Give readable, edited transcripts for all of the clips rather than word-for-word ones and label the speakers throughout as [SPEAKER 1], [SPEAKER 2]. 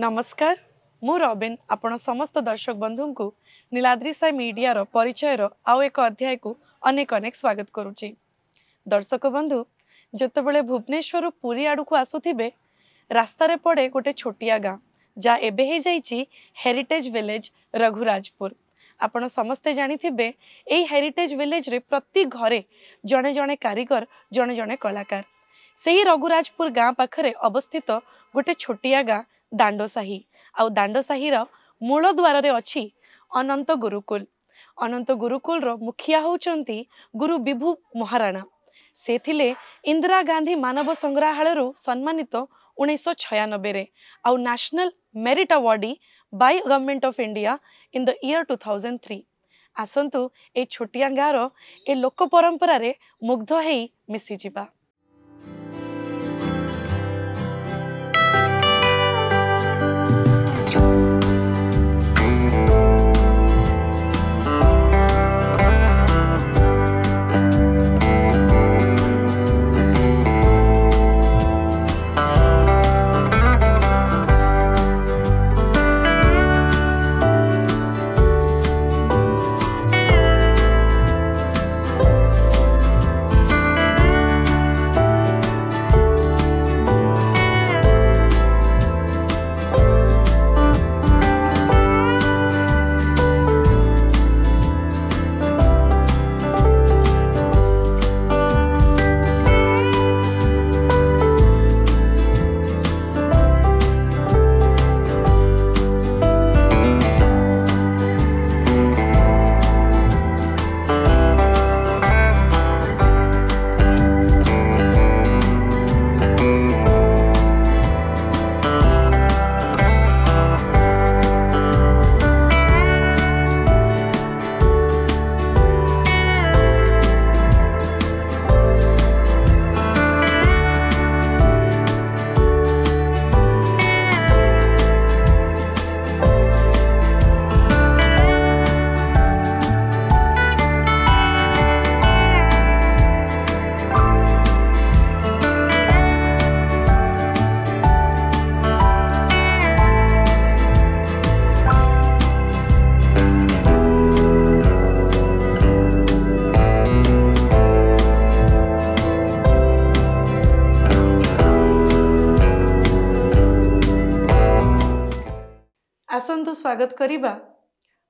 [SPEAKER 1] नमस्कार मु रॉबिन आपण समस्त दर्शक बंधु को नीलाद्री साई मीडिया परिचय आउ एक अध्याय को अनेक अनेक स्वागत करुच्ची। दर्शक बंधु जितेबले भुवनेश्वर पुरी आड़ को आसुथिबे रास्तार पड़े गोटे छोटिया गाँ जहाँ एबे हो जाइछि हेरिटेज विलेज रघुराजपुर। आपण समस्ते जानिथिबे एई हेरिटेज विलेज रे प्रति घरे जणे जणे कारीगर जणे जणे कलाकार। सेही रघुराजपुर गाँ पाखरे अवस्थित गोटे छोटिया गाँ दांडोसाही आउ दांडोसाही मूल द्वार रे अछि अनंत गुरुकुल। अनंत गुरुकुल रो मुखिया होउचंती गुरु विभु महाराणा। से थिले इंदिरा गांधी मानव संग्रहालय सम्मानित 1996 रे आउ national merit awardee by government of India in the year 2003। आसंतु ए छोटिया गाँव ए लोक परंपरा रे मुग्ध हेई मिसी जिबा। आसंतु स्वागत करिबा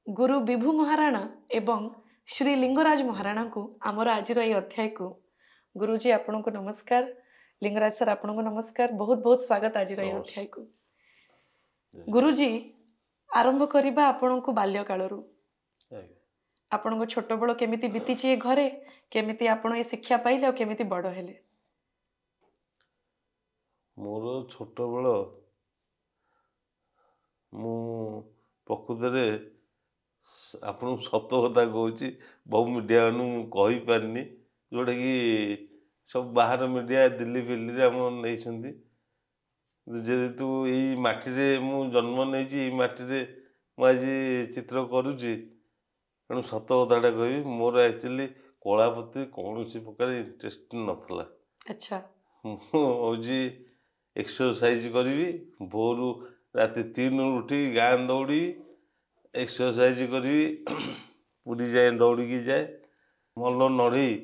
[SPEAKER 1] गुरु विभु महाराणा एवं श्री लिंगराज महाराणा को आमर आज अध्याय को। गुरुजी आपन को नमस्कार। लिंगराज सर आपन को नमस्कार। बहुत बहुत स्वागत आज अध्याय को। गुरुजी आरंभ करिबा आपन को बाल्य कालरू आपन को छोट बड़ केमिति बीतीची ए घरे केमिति आपन ए शिक्षा पाइले और केमिति बड़ हेले।
[SPEAKER 2] मोर छोट बड़ मु प्रकृत आपन सत कथा कहूँ बहु मीडिया कही पारनी जोटा कि सब बाहर मीडिया दिल्ली फिल्ली आम नहीं जेहेतु यही माटी मु जन्म नहीं माटी आज चित्र करुच्ची तेणु सत कथाटा कह मोर एक्चुअली कला प्रति कौन प्रकार इंटरेस्ट नाला।
[SPEAKER 1] अच्छा
[SPEAKER 2] मुझे एक्सरसाइज करी भोर राति 3 उठी गाँ दौड़ी एक्सरसाइज करी पूरी जाए दौड़ी जाए मल नढ़ई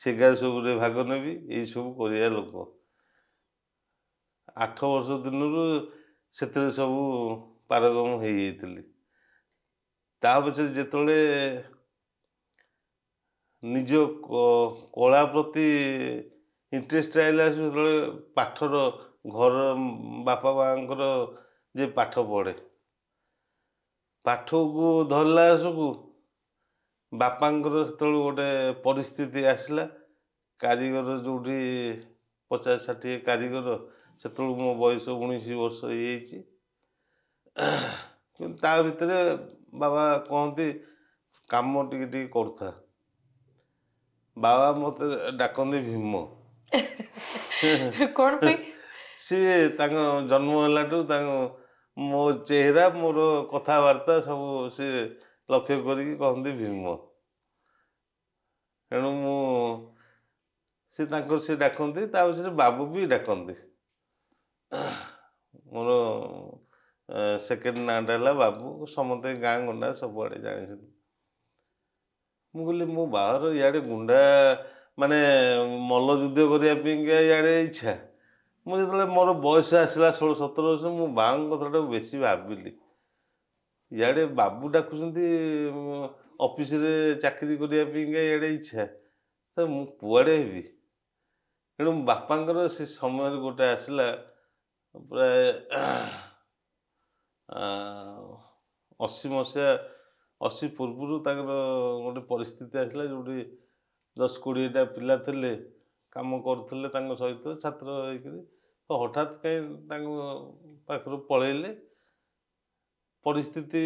[SPEAKER 2] सेगा सब भाग नेबी यही सब कर लोक 8 वर्ष दिन से सब पारगम हो जाती। पछे जिते निज कला प्रति इंटरेस्ट आइला से पाठर घर बापा माँकर जे पाठ पढ़े पाठ को धरला सबू बापांकर से गोटे परिस्थिति आसला कारीगर जो 50-60 कारीगर से मो बयस 19 वर्ष हो भितर बाबा कहते काम टिके करता बाबा मत डाकती भीम
[SPEAKER 1] कौन
[SPEAKER 2] सी जन्म है मो चेहरा मोर कथबार्ता सब सी लक्ष्य करी कहते भीम तेणु मु से डाकती बाबू भी डाकती मोर ସେକେଣ୍ଡ ନାଁଟା ହେଲା ବାବୁ। ସମସ୍ତେ ଗାଁ ଗଣ୍ଡା ସବୁଆଡ଼େ ଜାଣିଛନ୍ତି। ମୁଁ କହିଲି ମୋ ବାହାର ଇଆଡ଼େ ଗୁଣ୍ଡା ମାନେ ମଲ୍ଲଯୁଦ୍ଧ କରିବା ପାଇଁକା ଇଆଡ଼େ ଇଚ୍ଛା। ମୁଁ ଯେତେବେଳେ ମୋର ବୟସ ଆସିଲା 16-17 ବର୍ଷ ମୁଁ ବାବାଙ୍କ କଥାଟାକୁ ବେଶୀ ଭାବିଲି। ଇଆଡ଼େ ବାବୁ ଡାକୁଛନ୍ତି ଅଫିସରେ ଚାକିରି କରିବା ପାଇଁକା ଇଆଡ଼େ ଇଚ୍ଛା, ତ ମୁଁ କୁଆଡ଼େ ହେବି। ତେଣୁ ବାପାଙ୍କର ସେ ସମୟରେ ଗୋଟେ ଆସିଲା ପ୍ରାୟ 80 ମସିହା 80 ପୂର୍ବରୁ ତାଙ୍କର ଗୋଟେ ପରିସ୍ଥିତି ଆସିଲା ଯେଉଁଠି 10-20ଟା ପିଲା ଥିଲେ, କାମ କରୁଥିଲେ ତାଙ୍କ ସହିତ ଛାତ୍ର ହେଇକରି, ତ ହଠାତ୍ କାହିଁ ତାଙ୍କ ପାଖରୁ ପଳେଇଲେ। ପରିସ୍ଥିତି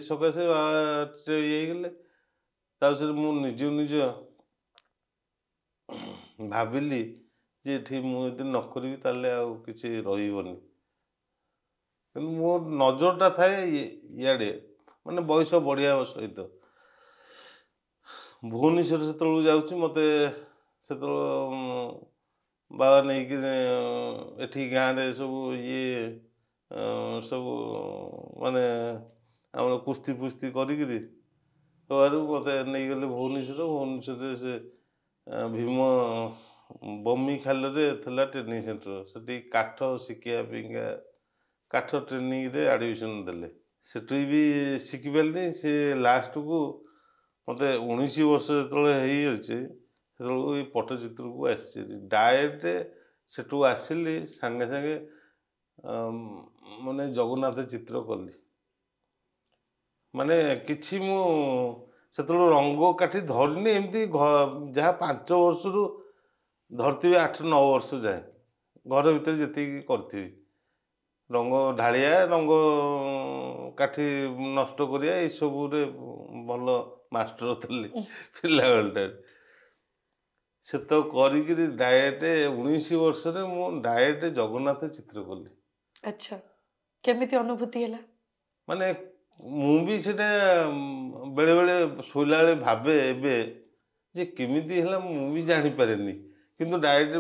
[SPEAKER 2] ସକାଶେ ଇଏ ହେଇଗଲେ। ତାପରେ ମୁଁ ନିଜ ଭାବିଲି ଯେ ଏଠି ମୁଁ ଯଦି ନ କରିବି ତାହେଲେ ଆଉ କିଛି ରହିବନି। କିନ୍ତୁ ମୋ ନଜରଟା ଥାଏ ଇଆଡ଼େ, ମାନେ ବୟସ ବଢ଼ିବା ସହିତ। ଭୁବନେଶ୍ୱର ସେତେବେଳକୁ ଯାଉଛି, ମୋତେ ସେତେବେଳେ ବାବା ନେଇକି ଏଠି ଗାଁରେ ସବୁ ଇଏ ସବୁ ମାନେ ଆମର କୁସ୍ତି ଫୁସ୍ତି କରିକିରି ହେବାରୁ ମୋତେ ନେଇଗଲେ ଭୁବନେଶ୍ୱରରେ ସେ ଭୀମ ବମି ଖାଲରେ ଥିଲା ଟ୍ରେନିଂ ସେଣ୍ଟର। ସେଠି କାଠ ଶିଖିବା ପାଇଁକା କାଠ ଟ୍ରେନିଂରେ ଆଡ଼ମିସନ୍ ଦେଲେ। ସେଠି ବି ଶିଖିପାରିଲି। ସେ ଲାଷ୍ଟକୁ ମୋତେ 19 ବର୍ଷ ଯେତେବେଳେ ହେଇଯାଇଛି ସେତେବେଳକୁ ଏଇ ପଟ୍ଟଚିତ୍ରକୁ ଆସିଛି। ଡାଇରେକ୍ଟ ସେଠୁ ଆସିଲି ସାଙ୍ଗେ ସାଙ୍ଗେ ମାନେ ଜଗନ୍ନାଥ ଚିତ୍ର କଲି। ମାନେ କିଛି ମୁଁ ସେତେବେଳେ ରଙ୍ଗ କାଠି ଧରିନି, ଏମିତି ଯାହା 5 ବର୍ଷରୁ ଧରିଥିବି 8-9 ବର୍ଷ ଯାଏଁ ଘର ଭିତରେ ଯେତିକି କରିଥିବି। ରଙ୍ଗ ଢାଳିଆ, ରଙ୍ଗ କାଠି ନଷ୍ଟ କରିବା ଏଇସବୁରେ ଭଲ ମାଷ୍ଟର ଥିଲି ପିଲାବେଳଟାରେ। ସେ ତ କରିକିରି ଡାଇରେକ୍ଟ 19 ବର୍ଷରେ ମୁଁ ଡାଇରେକ୍ଟ ଜଗନ୍ନାଥ ଚିତ୍ର କଲି।
[SPEAKER 1] ଆଚ୍ଛା, କେମିତି ଅନୁଭୂତି ହେଲା?
[SPEAKER 2] ମାନେ ମୁଁ ବି ସେଇଟା ବେଳେବେଳେ ଶୋଇଲା ବେଳେ ଭାବେ ଏବେ ଯେ କେମିତି ହେଲା ମୁଁ ବି ଜାଣିପାରେନି। କିନ୍ତୁ ଡାଇରେକ୍ଟ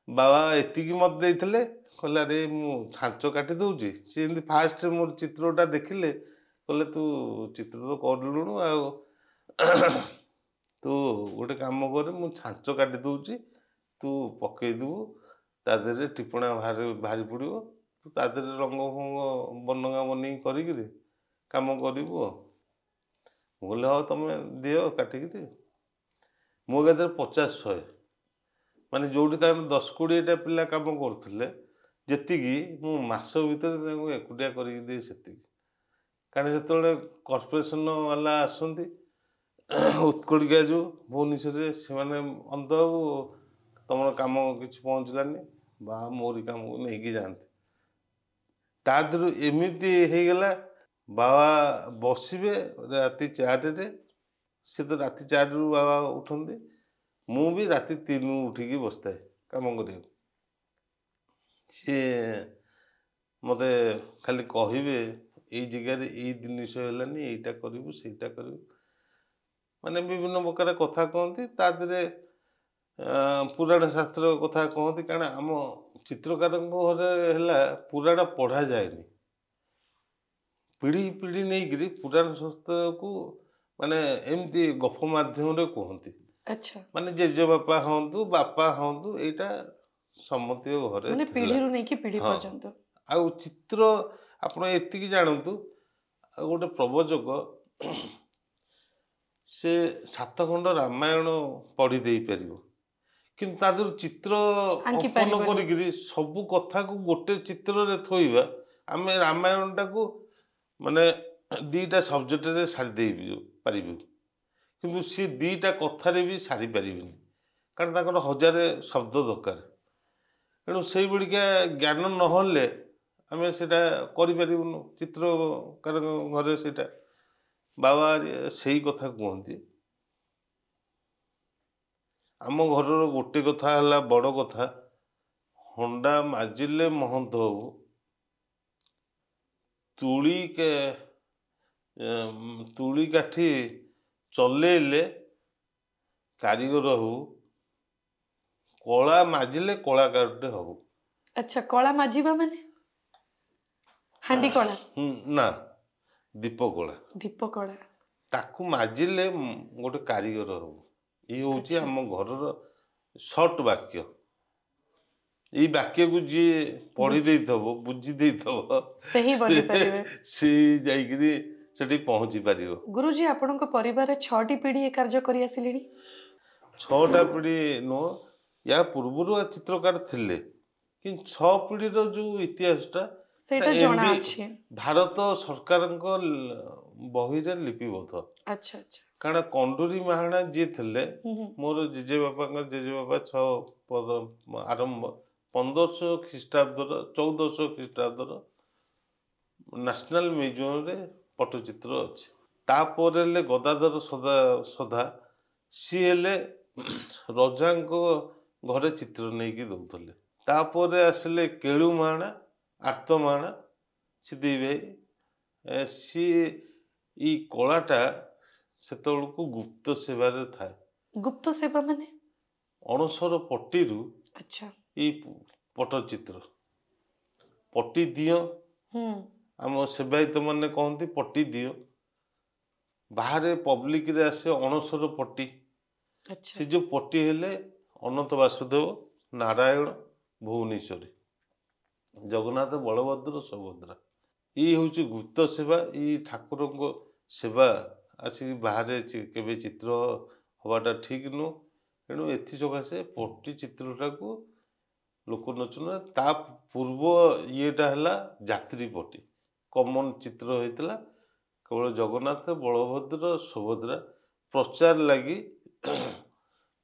[SPEAKER 2] ବାବା ଏତିକି ମୋତେ ଦେଇଥିଲେ, କହିଲେ ଆରେ ମୁଁ ଛାଞ୍ଚ କାଟି ଦେଉଛି। ସେ ଏମିତି ଫାଷ୍ଟ ମୋର ଚିତ୍ରଟା ଦେଖିଲେ, କହିଲେ ତୁ ଚିତ୍ର ତ କରିଲୁଣୁ ଆଉ ତୁ ଗୋଟେ କାମ କରେ, ମୁଁ ଛାଞ୍ଚ କାଟି ଦେଉଛି, ତୁ ପକେଇଦେବୁ, ତା ଦେହରେ ଟିପଣା ବାହାରି ପଡ଼ିବ, ତୁ ତା ଦେହରେ ରଙ୍ଗ ଫଙ୍ଗ ବନଙ୍ଗା ବନେଇ କରିକିରି କାମ କରିବୁ ଆଉ। ମୁଁ କହିଲି ହଉ ତମେ ଦିଅ କାଟିକିରି। ମୋ ଏକାଥରେ 50-100, ମାନେ ଯେଉଁଠି ତାଙ୍କର 10-20ଟା ପିଲା କାମ କରୁଥିଲେ ଯେତିକି ମୁଁ ମାସ ଭିତରେ ତାଙ୍କୁ ଏକୁଟିଆ କରିକି ଦିଏ ସେତିକି। କାରଣ ସେତେବେଳେ କର୍ପୋରେସନ ବାଲା ଆସନ୍ତି ଉତ୍କଳିକା ଯେଉଁ ଭୁବନେଶ୍ୱରରେ, ସେମାନେ ଅନ୍ତବାବୁ ତମର କାମ କିଛି ପହଞ୍ଚିଲାନି, ବା ମୋରି କାମକୁ ନେଇକି ଯାଆନ୍ତି। ତା ଦେହରୁ ଏମିତି ହେଇଗଲା, ବାବା ବସିବେ ରାତି 4ରେ, ସେ ତ ରାତି 4ରୁ ବାବା ଉଠନ୍ତି, ମୁଁ ବି ରାତି 3ରୁ ଉଠିକି ବସିଥାଏ କାମ କରିବାକୁ। ସିଏ ମୋତେ ଖାଲି କହିବେ ଏଇ ଜାଗାରେ ଏଇ ଜିନିଷ ହେଲାନି, ଏଇଟା କରିବୁ, ସେଇଟା କରିବୁ, ମାନେ ବିଭିନ୍ନ ପ୍ରକାର କଥା କହନ୍ତି। ତା ଦେହରେ ପୁରାଣ ଶାସ୍ତ୍ର କଥା କହନ୍ତି। କାରଣ ଆମ ଚିତ୍ରକାରଙ୍କ ଘରେ ହେଲା ପୁରାଣ ପଢ଼ାଯାଏନି, ପିଢ଼ି ପିଢ଼ି ନେଇକିରି ପୁରାଣ ଶାସ୍ତ୍ରକୁ ମାନେ ଏମିତି ଗପ ମାଧ୍ୟମରେ କୁହନ୍ତି।
[SPEAKER 1] ଆଚ୍ଛା,
[SPEAKER 2] ମାନେ ଜେଜେବାପା ହୁଅନ୍ତୁ, ବାପା ହୁଅନ୍ତୁ, ଏଇଟା ସମସ୍ତଙ୍କ ଘରେ
[SPEAKER 1] ମାନେ
[SPEAKER 2] ଥିଲା।
[SPEAKER 1] ପିଢ଼ିରୁ ନେଇକି ପିଢ଼ି
[SPEAKER 2] ହଁ,
[SPEAKER 1] ପର୍ଯ୍ୟନ୍ତ।
[SPEAKER 2] ଆଉ ଚିତ୍ର ଆପଣ ଏତିକି ଜାଣନ୍ତୁ, ଆଉ ଗୋଟେ ପ୍ରବଚକ ସେ 7 ଖଣ୍ଡ ରାମାୟଣ ପଢ଼ି ଦେଇପାରିବ, କିନ୍ତୁ ତା ଦେହରୁ ଚିତ୍ର
[SPEAKER 1] ଆଙ୍କି
[SPEAKER 2] ଅଙ୍କନ
[SPEAKER 1] ପାରିବନି।
[SPEAKER 2] କରିକିରି ସବୁ କଥାକୁ ଗୋଟେ ଚିତ୍ରରେ ଥୋଇବା। ଆମେ ରାମାୟଣଟାକୁ ମାନେ 2ଟା ସବଜେକ୍ଟରେ ସାରି ଦେଇ ପାରିବୁ, କିନ୍ତୁ ସିଏ 2ଟା କଥାରେ ବି ସାରିପାରିବେନି, କାରଣ ତାଙ୍କର 1000 ଶବ୍ଦ ଦରକାର। ତେଣୁ ସେଇଭଳିକା ଜ୍ଞାନ ନହେଲେ ଆମେ ସେଇଟା କରିପାରିବୁନୁ। ଚିତ୍ରକାରଙ୍କ ଘରେ ସେଇଟା ବାବା ସେଇ କଥା କୁହନ୍ତି। ଆମ ଘରର ଗୋଟେ କଥା ହେଲା ବଡ଼ କଥା, ହଣ୍ଡା ମାଜିଲେ ମହନ୍ତ ହବୁ, ତୁଳି କାଠି ଚଲେଇଲେ କାରିଗର ହବୁ, କଳା ମାଜିଲେ କଳାକାରଟେ ହବୁ।
[SPEAKER 1] ଆଚ୍ଛା, କଳା ମାଜିବା ମାନେ ହାଣ୍ଡି କଳା
[SPEAKER 2] ନା ଦୀପ କଳା
[SPEAKER 1] ଦୀପ କଳା
[SPEAKER 2] ତାକୁ ମାଜିଲେ ଗୋଟେ କାରିଗର ହବ। ଇଏ ହଉଛି
[SPEAKER 1] ଆଚ୍ଛା।
[SPEAKER 2] ଆମ ଘରର ସର୍ଟ ବାକ୍ୟ। ଏଇ ବାକ୍ୟକୁ ଯିଏ ପଢି ଦେଇଥବ ବୁଝି ଦେଇଥବ
[SPEAKER 1] ସେହି ବନିପାରିବେ।
[SPEAKER 2] ସେ ଯାଇକିରି ସେଠି ପହଞ୍ଚି ପାରିବ।
[SPEAKER 1] ଗୁରୁଜୀ ଆପଣଙ୍କ ପରିବାରରେ 6ଟି ପିଢି ଏ କାର୍ଯ୍ୟ କରି ଆସିଲେଣି?
[SPEAKER 2] 6ଟା ପିଢି ନୁହଁ, ୟା ପୂର୍ବରୁ ଚିତ୍ରକାର ଥିଲେ, କିନ୍ତୁ 6 ପିଢିର ଯୋଉ ଇତିହାସଟା
[SPEAKER 1] ସେଇଟା ଜଣା ଅଛି।
[SPEAKER 2] ଭାରତ ସରକାରଙ୍କ ବହିରେ ଲିପିବଦ୍ଧ।
[SPEAKER 1] ଆଚ୍ଛା ଆଚ୍ଛା।
[SPEAKER 2] କାରଣ କଣ୍ଡୁରୀ ମାହାଣା ଯିଏ ଥିଲେ,
[SPEAKER 1] ହୁଁ।
[SPEAKER 2] ମୋର ଜେଜେବାପାଙ୍କ ଜେଜେବାପା 6 ଆରମ୍ଭ 1500 ଖ୍ରୀଷ୍ଟାବ୍ଦର 1400 ଖ୍ରୀଷ୍ଟାବ୍ଦର ନ୍ୟାସନାଲ ମ୍ୟୁଜିୟମରେ ପଟ୍ଟଚିତ୍ର ଅଛି। ତାପରେ ହେଲେ ଗଦାଧର ସଦା ସିଏ ହେଲେ ରଜାଙ୍କ ଘରେ ଚିତ୍ର ନେଇକି ଦଉଥିଲେ। ତାପରେ ଆସିଲେ କେଳୁ ମାହାଣା, ଆର୍ତ ମାହାଣା, ସେ ଦି ଭାଇ। ସିଏ ଏଇ କଳାଟା ସେତେବେଳକୁ ଗୁପ୍ତ ସେବାରେ ଥାଏ।
[SPEAKER 1] ଗୁପ୍ତ ସେବା ମାନେ?
[SPEAKER 2] ଅଣସର ପଟ୍ଟିରୁ
[SPEAKER 1] ଆଚ୍ଛା।
[SPEAKER 2] ଏଇ ପଟ୍ଟଚିତ୍ର ପଟ୍ଟି ଦିଅ, ଆମ ସେବାୟତ ମାନେ କହନ୍ତି ପଟ୍ଟି ଦିଅ। ବାହାରେ ପବ୍ଲିକରେ ଆସେ ଅଣସର ପଟ୍ଟି।
[SPEAKER 1] ଆଚ୍ଛା।
[SPEAKER 2] ସେ ଯୋଉ ପଟ୍ଟି ହେଲେ ଅନନ୍ତ ବାସୁଦେବ, ନାରାୟଣ, ଭୁବନେଶ୍ୱରୀ, ଜଗନ୍ନାଥ, ବଳଭଦ୍ର, ସୁଭଦ୍ରା। ଇଏ ହଉଛି ଗୁପ୍ତ ସେବା। ଏଇ ଠାକୁରଙ୍କ ସେବା ଆସିକି ବାହାରେ କେବେ ଚିତ୍ର ହବାଟା ଠିକ ନୁହଁ। ତେଣୁ ଏଥିସକାଶେ ପଟ୍ଟି ଚିତ୍ରଟାକୁ ଲୋକ ନଚୁନା। ତା ପୂର୍ବ ଇଏଟା ହେଲା ଯାତ୍ରୀ ପଟ୍ଟି। କମନ ଚିତ୍ର ହେଇଥିଲା କେବଳ ଜଗନ୍ନାଥ, ବଳଭଦ୍ର, ସୁଭଦ୍ରା ପ୍ରଚାର ଲାଗି।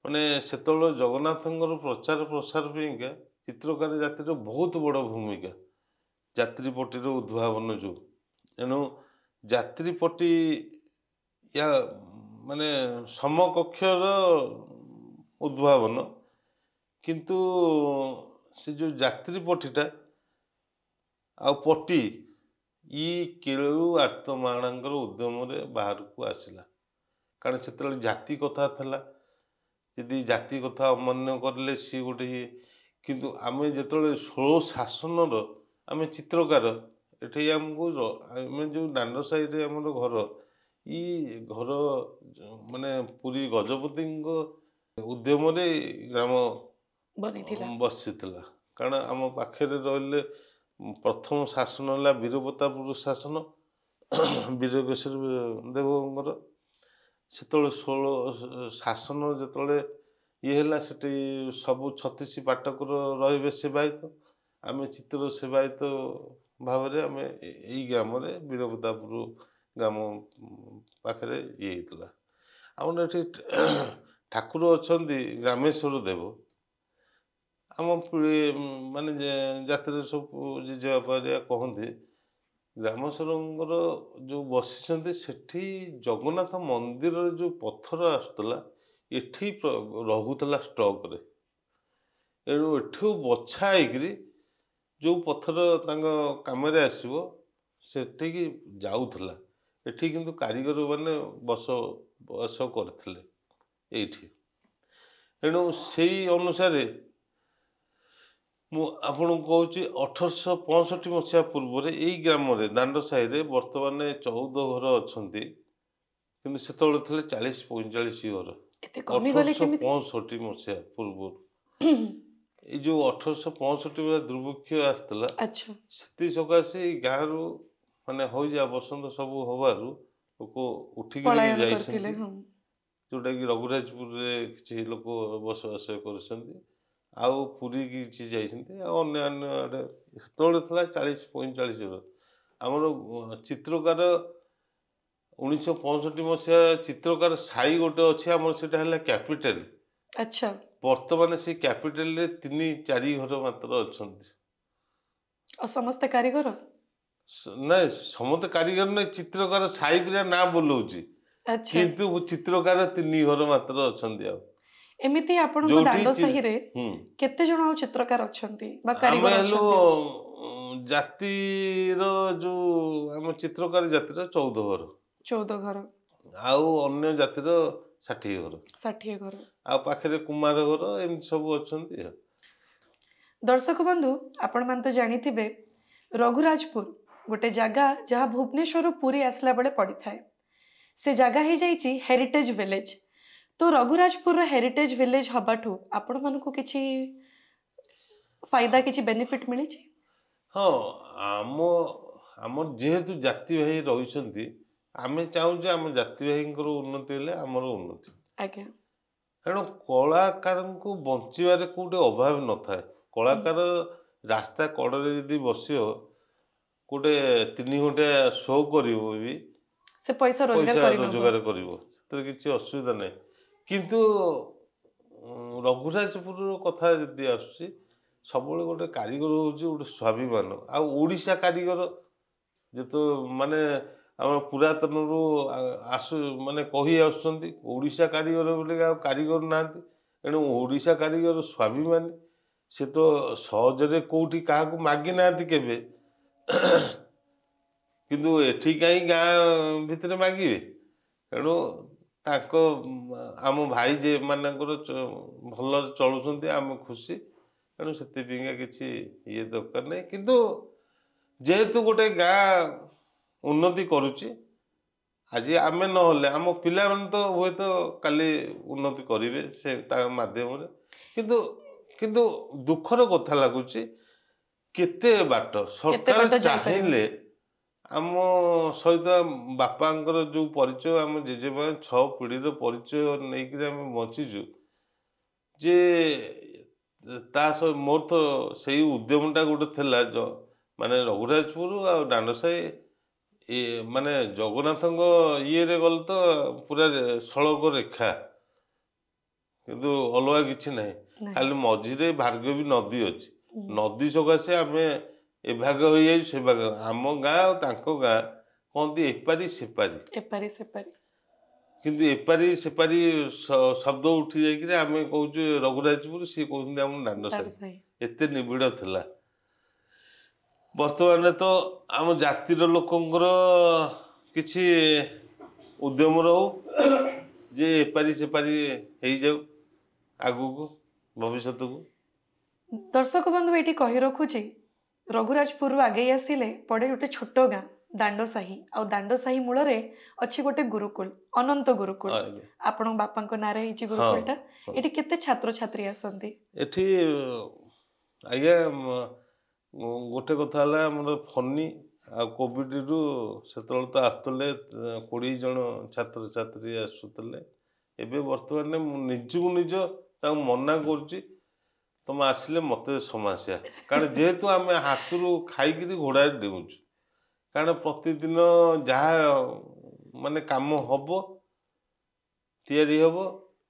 [SPEAKER 2] ମାନେ ସେତେବେଳେ ଜଗନ୍ନାଥଙ୍କର ପ୍ରଚାର ପ୍ରସାର ପାଇଁକା ଚିତ୍ରକାର ଜାତିର ବହୁତ ବଡ଼ ଭୂମିକା। ଯାତ୍ରୀ ପଟ୍ଟିର ଉଦ୍ଭାବନ ଯୋଉ, ଏଣୁ ଯାତ୍ରୀ ପଟ୍ଟି ୟା ମାନେ ସମକକ୍ଷର ଉଦ୍ଭାବନ। କିନ୍ତୁ ସେ ଯୋଉ ଯାତ୍ରୀ ପଟ୍ଟିଟା ଆଉ ପଟ୍ଟି କେଳୁ ଆର୍ତ ମାହାଣାଙ୍କର ଉଦ୍ୟମରେ ବାହାରକୁ ଆସିଲା। କାରଣ ସେତେବେଳେ ଜାତି କଥା ଥିଲା, ଯଦି ଜାତି କଥା ଅମାନ୍ୟ କରିଲେ ସିଏ ଗୋଟେ ଇଏ। କିନ୍ତୁ ଆମେ ଯେତେବେଳେ 16 ଶାସନର ଆମେ ଚିତ୍ରକାର, ଏଠି ଆମକୁ ଆମେ ଯୋଉ ଦାଣ୍ଡ ସାହିରେ ଆମର ଘର, ଘର ମାନେ ପୁରୀ ଗଜପତିଙ୍କ ଉଦ୍ୟମରେ ଗ୍ରାମ
[SPEAKER 1] ବନିଥିଲା।
[SPEAKER 2] ବସିଥିଲା। କାରଣ ଆମ ପାଖରେ ରହିଲେ ପ୍ରଥମ ଶାସନ ହେଲା ବୀରପ୍ରତାପପୁର ଶାସନ, ବୀରକେଶରୀ ଦେବଙ୍କର। ସେତେବେଳେ 16 ଶାସନ ଯେତେବେଳେ ଇଏ ହେଲା, ସେଠି ସବୁ 36 ପାଟକର ରହିବେ ସେବାୟତ। ଆମେ ଚିତ୍ର ସେବାୟତ ଭାବରେ ଆମେ ଏଇ ଗ୍ରାମରେ ବୀରପ୍ରତାପପୁର ଗ୍ରାମ ପାଖରେ ଇଏ ହେଇଥିଲା। ଆମର ଏଠି ଠାକୁର ଅଛନ୍ତି ଗ୍ରାମେଶ୍ୱର ଦେବ। ଆମ ମାନେ ଜାତିରେ ସବୁ ଜେଜେବାପା ହେରିକା କହନ୍ତି, ଗ୍ରାମେଶ୍ୱରଙ୍କର ଯୋଉ ବସିଛନ୍ତି ସେଠି ଜଗନ୍ନାଥ ମନ୍ଦିରରେ ଯୋଉ ପଥର ଆସୁଥିଲା ଏଠି ରହୁଥିଲା ଷ୍ଟକରେ। ଏଣୁ ଏଠୁ ବଛା ହେଇକିରି ଯୋଉ ପଥର ତାଙ୍କ କାମରେ ଆସିବ ସେଠିକି ଯାଉଥିଲା। ଏଠି କିନ୍ତୁ କାରିଗର ମାନେ ବସ କରିଥିଲେ ଏଇଠି। ଏଣୁ ସେଇ ଅନୁସାରେ ମୁଁ ଆପଣଙ୍କୁ କହୁଛି 1865 ମସିହା ପୂର୍ବରେ ଏଇ ଗ୍ରାମରେ ଦାଣ୍ଡ ସାହିରେ ବର୍ତ୍ତମାନ 14 ଘର ଅଛନ୍ତି, କିନ୍ତୁ ସେତେବେଳେ ଥିଲେ 40-45 ଘର।
[SPEAKER 1] ଏତେ କମିଗଲେ କେମିତି?
[SPEAKER 2] 1865 ମସିହା ପୂର୍ବରୁ ଏଇ ଯୋଉ 1865 ଦୁର୍ଭିକ୍ଷ ଆସିଥିଲା,
[SPEAKER 1] ଆଚ୍ଛା।
[SPEAKER 2] ସେଥି ସକାଶେ ଏଇ ଗାଁରୁ ମାନେ ହଇଜା ବସନ୍ତ ସବୁ ହବାରୁ ଲୋକ ଉଠିକିରି
[SPEAKER 1] ପଳାୟନ କରିଥିଲେ।
[SPEAKER 2] ଯାଇଛନ୍ତି। ଯୋଉଟାକି ରଘୁରାଜପୁରରେ କିଛି ଲୋକ ବସବାସ କରିଛନ୍ତି, ଆଉ ପୁରୀ କିଛି ଯାଇଛନ୍ତି, ଆଉ ଅନ୍ୟାନ୍ୟ ଆଡ଼େ। ସେତେବେଳେ ଥିଲା 40-45 ଘର। ଆମର ଚିତ୍ରକାର 1965 ମସିହା ଚିତ୍ରକାର ସାହି ଗୋଟେ ଅଛି ଆମର, ସେଇଟା ହେଲା କ୍ୟାପିଟାଲ।
[SPEAKER 1] ଆଚ୍ଛା।
[SPEAKER 2] ବର୍ତ୍ତମାନ ସେ କ୍ୟାପିଟାଲରେ 3-4 ଘର ମାତ୍ର ଅଛନ୍ତି।
[SPEAKER 1] ଆଉ ସମସ୍ତେ କାରିଗର?
[SPEAKER 2] ନାଇଁ, ସମସ୍ତେ କାରିଗର ନାଇଁ, ଚିତ୍ରକାର ସାହି ପିଲା ନାଁ ବୁଲଉଛି,
[SPEAKER 1] ଆଚ୍ଛା।
[SPEAKER 2] କିନ୍ତୁ ଚିତ୍ରକାର 3 ଘର ମାତ୍ର ଅଛନ୍ତି। ଆଉ
[SPEAKER 1] ଏମିତି ଆପଣଙ୍କ
[SPEAKER 2] ଯୋଉଠି
[SPEAKER 1] ଦାଣ୍ଡ ସାହିରେ କେତେ ଜଣ ଆଉ ଚିତ୍ରକାର ଅଛନ୍ତି ବା
[SPEAKER 2] ଆମେ
[SPEAKER 1] କାରିଗର
[SPEAKER 2] ହେଲୁ
[SPEAKER 1] ଅଛନ୍ତି?
[SPEAKER 2] ଜାତିର ଯୋଉ ଆମ ଚିତ୍ରକାର ଜାତିର 14 ଘର।
[SPEAKER 1] 14 ଘର।
[SPEAKER 2] ଆଉ ଅନ୍ୟ ଜାତିର 60 ଘର।
[SPEAKER 1] 60 ଘର।
[SPEAKER 2] ଆଉ ପାଖରେ କୁମାର ଘର ଏମିତି ସବୁ ଅଛନ୍ତି।
[SPEAKER 1] ଦର୍ଶକ ବନ୍ଧୁ, ଆପଣମାନେ ତ ଜାଣିଥିବେ ରଘୁରାଜପୁର गोटे जगह जहाँ भुवनेश्वर पुरी आसला बेले पड़ी थाए से जगह हो जाइए हेरिटेज विलेज। तो रघुराजपुर हेरिटेज विलेज हबाठू आपण मानकु किछि फायदा किछि बेनिफिट मिली छी?
[SPEAKER 2] हाँ आम आम जेहेतु जाति भाई रही आमे चाहूँ जे आम जाति भाई उन्नति हेले आमर उन्नति।
[SPEAKER 1] आज्ञा
[SPEAKER 2] तेणु कलाकार को बंचारे कौटे अभाव न थाए। कलाकार रास्ता कड़े यदि बसियो गोटे 3 घंटा शो करी
[SPEAKER 1] से पैसा
[SPEAKER 2] पैसा
[SPEAKER 1] रोजगार
[SPEAKER 2] रोजगार कर किसी असुविधा नहीं। किंतु रघुराजपुर कथा जदि आसुची सब गोटे कारीगर हूँ गोटे स्वाभिमान आशा कारीगर जो माने आम पुरातन आसु माने कही आशा कारीगर बोले कारीगर ना तेणु ओडिशा कारीगर स्वाभिमान से तो सहजरे कौटी क्या मागी ना केवे किंतु एठी कहीं गाँ भितर मागिबे। तेणु ताको आम भाई जे मानकर भल चलुଛନ୍ତି आम खुशी। तेणु से किसी ये दरकार नहीं। किंतु जेहेतु गोटे गाँ उन्नति करुच्ची आज आमे नहले आम पिला तो हुए तो काली उन्नति करेंगे से माध्यम किंतु किंतु दुखर कथा लगुच केते बाट सरकार चाहिए आम सहित बापांकर जो परिचय आम जेजेबा 6 पीढ़ीर परिचय नहीं आम बंचीचु जे मोर तो से उद्यमटा गोटे थिला जो माने रघुराजपुर आ दांडसाही माने जगन्नाथ ये गल तो पूरा सड़क रेखा किंतु अलग किसी ना खाली मझीरे भार्गवी नदी अच्छी नदी सकाशे आम ए भाग हो जाए से भाग आम गाँ गाँ कहती एपारी सेपारी किंतु एपारी सेपारी शब्द उठी जाइए आम कौचे रघुराजपुर सी कहते आम दांडसाही एते निबिड़ थिला। बर्तमान तो आम जातिर लोकंर किछि उद्यम रहू जे एपारी सेपारी हो जाऊ आगु को भविष्य को।
[SPEAKER 1] दर्शक बंधु ये कही रखुची रघुराजपुर आगे आसिले पड़े गोटे छोट गाँ दांडसाही आ दांडसाही मूल अच्छी गोटे गुरुकुल अनंत गुरुकुल आपण बापा नाँ गुरुकुलटा ये केते छात्र छात्री आसंती
[SPEAKER 2] एठी आज्ञा गोटे कथा है फनी आ कोविड रु से तो आसुले 20 जन छात्र छात्री आसुले एबे वर्तमान निजक निज मना करुच्ची तुम आसिले मत समस्या कारण जेहेतु आम हाथ खाई घोड़ा डेउचु कारण प्रतिदिन जहाँ माने काम हम तैयारी हम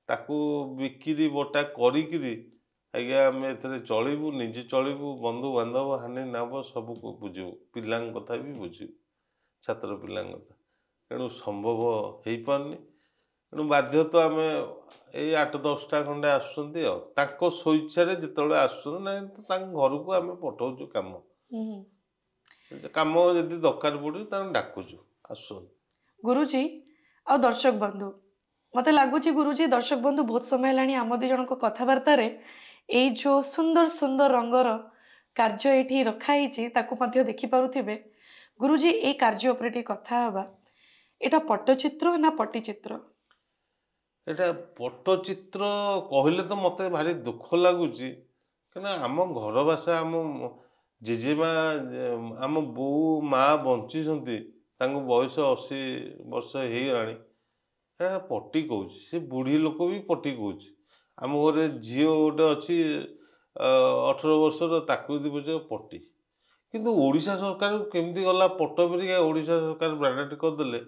[SPEAKER 2] ताकू बिक्री बटा करी आज्ञा आम ए चलू निजे चलू बंधु बांधव हानि नाव सब बुझू पिला कथा भी बुझू छात्र पिला कथा तेणु संभव हो पारनी तेणु बाध्य तो आम ये 8-10टा खंडे आसुँच स्वेच्छा जिते आसुना तो घर को आम पठाऊँ कम कम जदि दरकार पड़े डाकुचु आस।
[SPEAKER 1] गुरुजी आ दर्शक बंधु मत लगुच गुरुजी दर्शक बंधु बहुत समय है आम दी जन कथबार्तार ये जो सुंदर सुंदर रंगर कार्य ये रखाई देखिपे गुरुजी ये कार्य उपर कथा हवा एटा पट्टचित्र ना पट्टीचित्र?
[SPEAKER 2] एटा पट्टचित्र कहले तो मत भारी दुख लगुच क्या आम घर भाषा आम जेजेमा आम बो माँ बंची बयस 80 वर्ष हो गला पट्टी कौच से बुढ़ी लोक भी पट्टी कौच आम घर झील गोटे अच्छी 18 वर्षर ताकू पचे पट्टी किंतु ओडिशा सरकार केमती गला पट्टपरिका ओडिशा सरकार ब्रांडेड करदे